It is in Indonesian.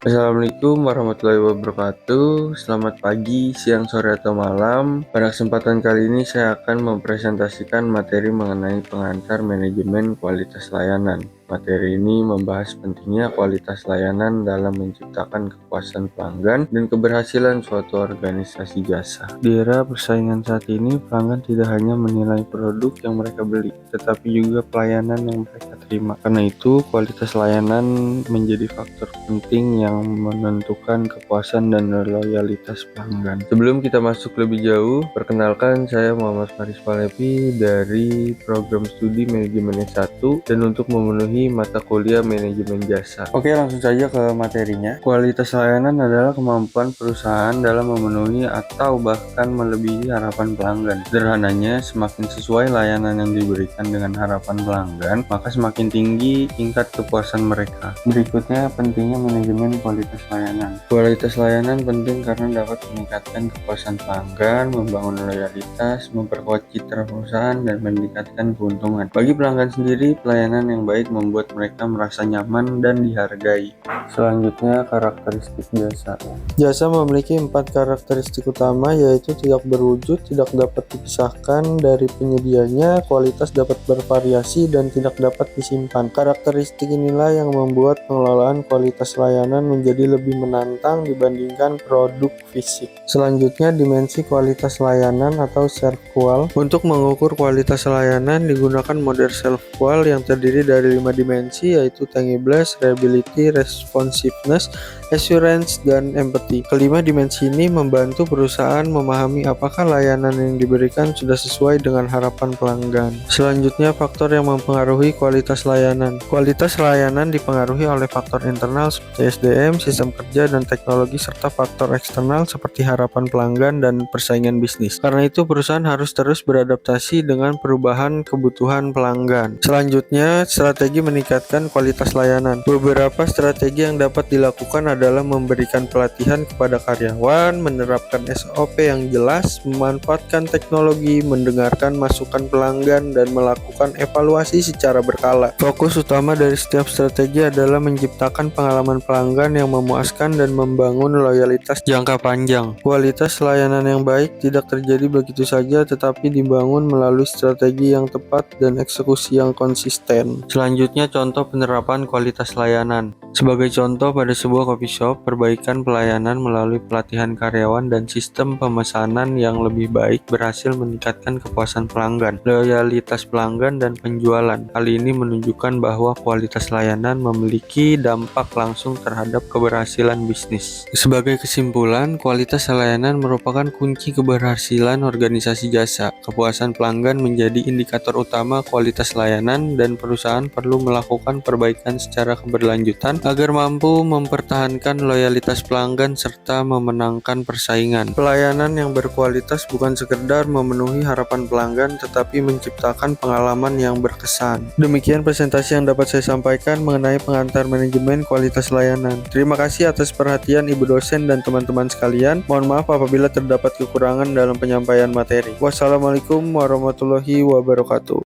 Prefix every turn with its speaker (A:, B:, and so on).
A: Assalamualaikum warahmatullahi wabarakatuh. Selamat pagi, siang, sore, atau malam. Pada kesempatan kali ini saya akan mempresentasikan materi mengenai pengantar manajemen kualitas layanan. Materi ini membahas pentingnya kualitas layanan dalam menciptakan kepuasan pelanggan dan keberhasilan suatu organisasi jasa. Di era persaingan saat ini, pelanggan tidak hanya menilai produk yang mereka beli, tetapi juga pelayanan yang mereka terima. Karena itu, kualitas layanan menjadi faktor penting yang menentukan kepuasan dan loyalitas pelanggan. Sebelum kita masuk lebih jauh, perkenalkan saya Muhammad Faris Palevi dari program studi manajemen S1 dan untuk memenuhi mata kuliah manajemen jasa. Oke, langsung saja ke materinya. Kualitas layanan adalah kemampuan perusahaan dalam memenuhi atau bahkan melebihi harapan pelanggan. Sederhananya, semakin sesuai layanan yang diberikan dengan harapan pelanggan, maka semakin tinggi tingkat kepuasan mereka. Berikutnya, pentingnya manajemen kualitas layanan. Kualitas layanan penting karena dapat meningkatkan kepuasan pelanggan, membangun loyalitas, memperkuat citra perusahaan, dan meningkatkan keuntungan. Bagi pelanggan sendiri, pelayanan yang baik membuat mereka merasa nyaman dan dihargai. Selanjutnya, karakteristik jasa. Jasa memiliki 4 karakteristik utama, yaitu tidak berwujud, tidak dapat dipisahkan dari penyedianya, kualitas dapat bervariasi, dan tidak dapat disimpan. Karakteristik inilah yang membuat pengelolaan kualitas layanan menjadi lebih menantang dibandingkan produk fisik. Selanjutnya, dimensi kualitas layanan atau self-qual. Untuk mengukur kualitas layanan digunakan model self-qual yang terdiri dari 5 dimensi, yaitu tangibility, reliability, responsiveness, assurance, dan empathy. Kelima dimensi ini membantu perusahaan memahami apakah layanan yang diberikan sudah sesuai dengan harapan pelanggan. Selanjutnya, faktor yang mempengaruhi kualitas layanan. Kualitas layanan dipengaruhi oleh faktor internal seperti SDM, sistem kerja, dan teknologi, serta faktor eksternal seperti harapan pelanggan dan persaingan bisnis. Karena itu, perusahaan harus terus beradaptasi dengan perubahan kebutuhan pelanggan. Selanjutnya, strategi meningkatkan kualitas layanan. Beberapa strategi yang dapat dilakukan adalah memberikan pelatihan kepada karyawan, menerapkan SOP yang jelas, memanfaatkan teknologi, mendengarkan masukan pelanggan, dan melakukan evaluasi secara berkala. Fokus utama dari setiap strategi adalah menciptakan pengalaman pelanggan yang memuaskan dan membangun loyalitas jangka panjang. Kualitas layanan yang baik tidak terjadi begitu saja, tetapi dibangun melalui strategi yang tepat dan eksekusi yang konsisten. Selanjutnya, contoh penerapan kualitas layanan. Sebagai contoh, pada sebuah coffee shop, perbaikan pelayanan melalui pelatihan karyawan dan sistem pemesanan yang lebih baik berhasil meningkatkan kepuasan pelanggan, loyalitas pelanggan, dan penjualan. Hal ini menunjukkan bahwa kualitas layanan memiliki dampak langsung terhadap keberhasilan bisnis. Sebagai kesimpulan, kualitas layanan merupakan kunci keberhasilan organisasi jasa. Kepuasan pelanggan menjadi indikator utama kualitas layanan, dan perusahaan perlu melakukan perbaikan secara keberlanjutan agar mampu mempertahankan loyalitas pelanggan serta memenangkan persaingan. Pelayanan yang berkualitas bukan sekedar memenuhi harapan pelanggan, tetapi menciptakan pengalaman yang berkesan. Demikian presentasi yang dapat saya sampaikan mengenai pengantar manajemen kualitas layanan. Terima kasih atas perhatian Ibu dosen dan teman-teman sekalian. Mohon maaf apabila terdapat kekurangan dalam penyampaian materi. Wassalamualaikum warahmatullahi wabarakatuh.